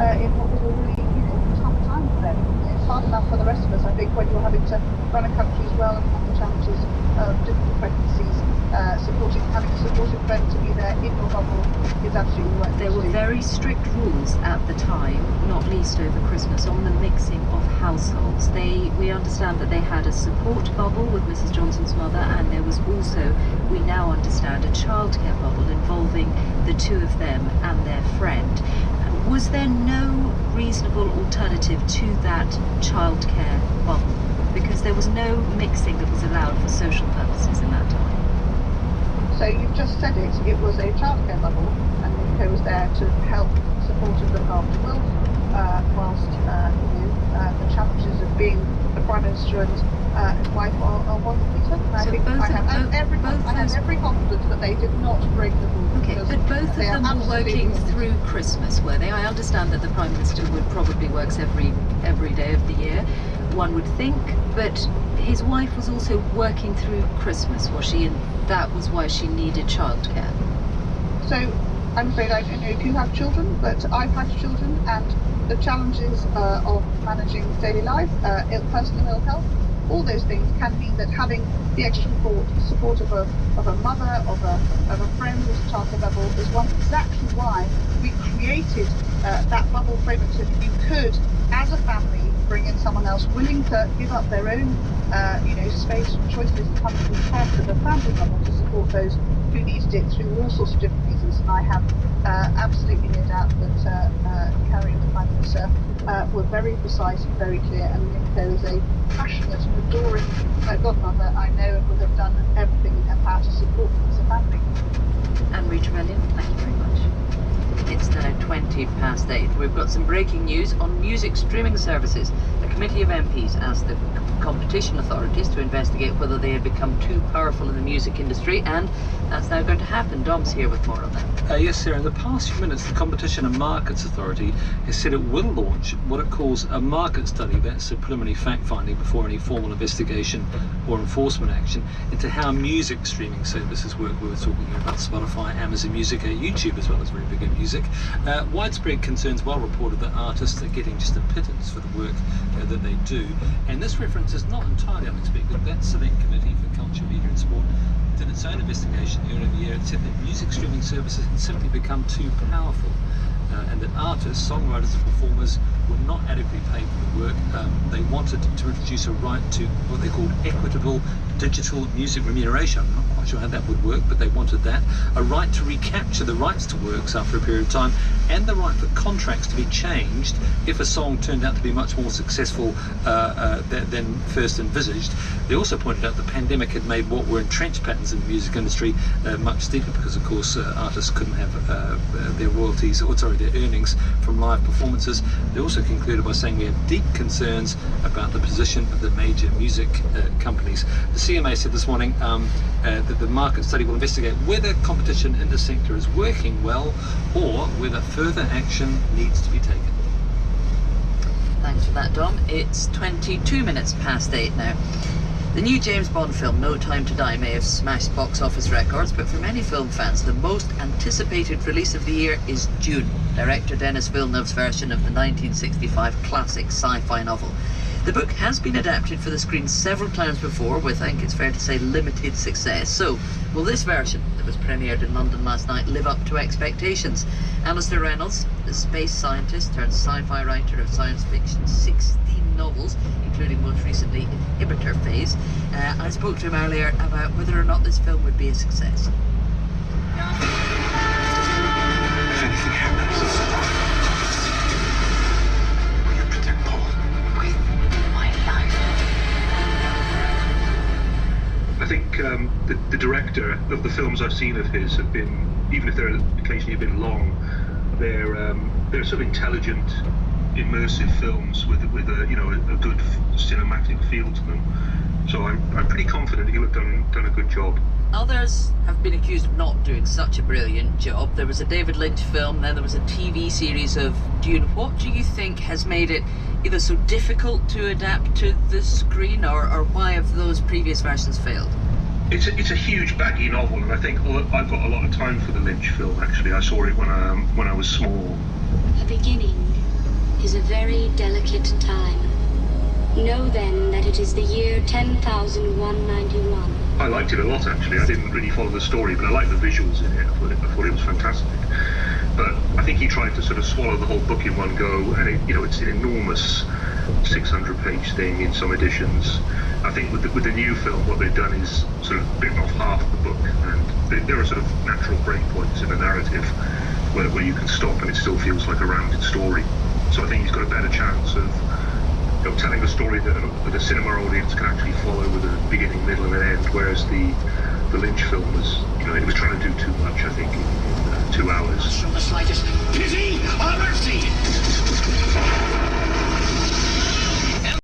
in what was a really, tough time for them. It's hard enough for the rest of us, I think, when you're having to run a country as well and have the challenges of difficult pregnancies. Having a supportive friend to be there in your bubble is absolutely right. There were very strict rules at the time, not least over Christmas, on the mixing of households. We understand that they had a support bubble with Mrs. Johnson's mother, and there was also, we now understand, a childcare bubble involving the two of them and their friend. Was there no reasonable alternative to that childcare bubble? Because there was no mixing that was allowed for social purposes in that time. So you've just said it was a childcare bubble, and Nico was there to help support and look after Will, whilst the challenges of being the Prime Minister and his wife are wonderfully tough. And I think I have every confidence that they did not break the rules. Okay, but both of them were working through Christmas, were they? I understand that the Prime Minister probably works every day of the year, one would think, but his wife was also working through Christmas, was she? And that was why she needed childcare. So I'm afraid I don't know if you have children, but I've had children, and the challenges of managing daily life, personal ill health, all those things can mean that having the extra support of a mother, of a friend who's a childcare bubble is exactly why we created that bubble framework, so that you could, as a family, bring in someone else willing to give up their own space and choices and come to be part of the family bubble to support those who needed it through all sorts of different reasons. And I have absolutely no doubt that Carrie and the Prime Minister were very precise and very clear, and Nico is a passionate and adoring godmother, I know, and would have done everything in her power to support them as a family. Anne-Marie Trevelyan, thank you very much. It's now 8:20. We've got some breaking news on music streaming services. A committee of MPs asked the competition authorities to investigate whether they had become too powerful in the music industry, and that's now going to happen. Dom's here with more on that. Yes, Sarah. In the past few minutes, the Competition and Markets Authority has said it will launch what it calls a market study. That's a preliminary fact-finding before any formal investigation or enforcement action into how music streaming services work. We were talking about Spotify, Amazon Music, YouTube as well as very big in music. Widespread concerns, well reported, that artists are getting just a pittance for the work that they do. And this reference is not entirely unexpected. That Select Committee for Culture, Media and Sport did its own investigation earlier in the year. It said that music streaming services had simply become too powerful, and that artists, songwriters and performers were not adequately paid for the work. They wanted to introduce a right to what they called equitable digital music remuneration. I'm not quite sure how that would work, but they wanted that. A right to recapture the rights to works after a period of time, and the right for contracts to be changed if a song turned out to be much more successful than first envisaged. They also pointed out the pandemic had made what were entrenched patterns in the music industry much steeper, because of course artists couldn't have their royalties, or sorry, their earnings from live performances. They also concluded by saying we have deep concerns about the position of the major music companies. The CMA said this morning that the market study will investigate whether competition in the sector is working well or whether further action needs to be taken. Thanks for that, Dom. It's 8:22 now. The new James Bond film, No Time to Die, may have smashed box office records, but for many film fans, the most anticipated release of the year is Dune, director Denis Villeneuve's version of the 1965 classic sci-fi novel. The book has been adapted for the screen several times before, with, I think it's fair to say, limited success. So, will this version, that was premiered in London last night, live up to expectations? Alistair Reynolds, the space scientist turned sci-fi writer of science fiction 16 novels, including most recently Inhibitor Phase. I spoke to him earlier about whether or not this film would be a success. If anything happens, will you protect Paul? With my life. I think the director of the films I've seen of his have been, even if they're occasionally a bit long, they're sort of intelligent, immersive films with a good cinematic feel to them. So I'm pretty confident he'll have done a good job. Others have been accused of not doing such a brilliant job. There was a David Lynch film, then there was a TV series of Dune. What do you think has made it either so difficult to adapt to the screen, or why have those previous versions failed? It's a huge baggy novel, and I think I've got a lot of time for the Lynch film. Actually, I saw it when I was small. A beginning is a very delicate time. Know then that it is the year 10,191. I liked it a lot, actually. I didn't really follow the story, but I liked the visuals in it. I thought it was fantastic. But I think he tried to sort of swallow the whole book in one go, and it's an enormous 600-page thing in some editions. I think with the new film, what they've done is sort of bitten off half the book, and there are sort of natural breakpoints in the narrative where you can stop and it still feels like a rounded story. So I think he's got a better chance of telling a story that a cinema audience can actually follow with a beginning, middle, and an end, whereas the Lynch film was, it was trying to do too much, I think, in 2 hours. Show the slightest pity or mercy.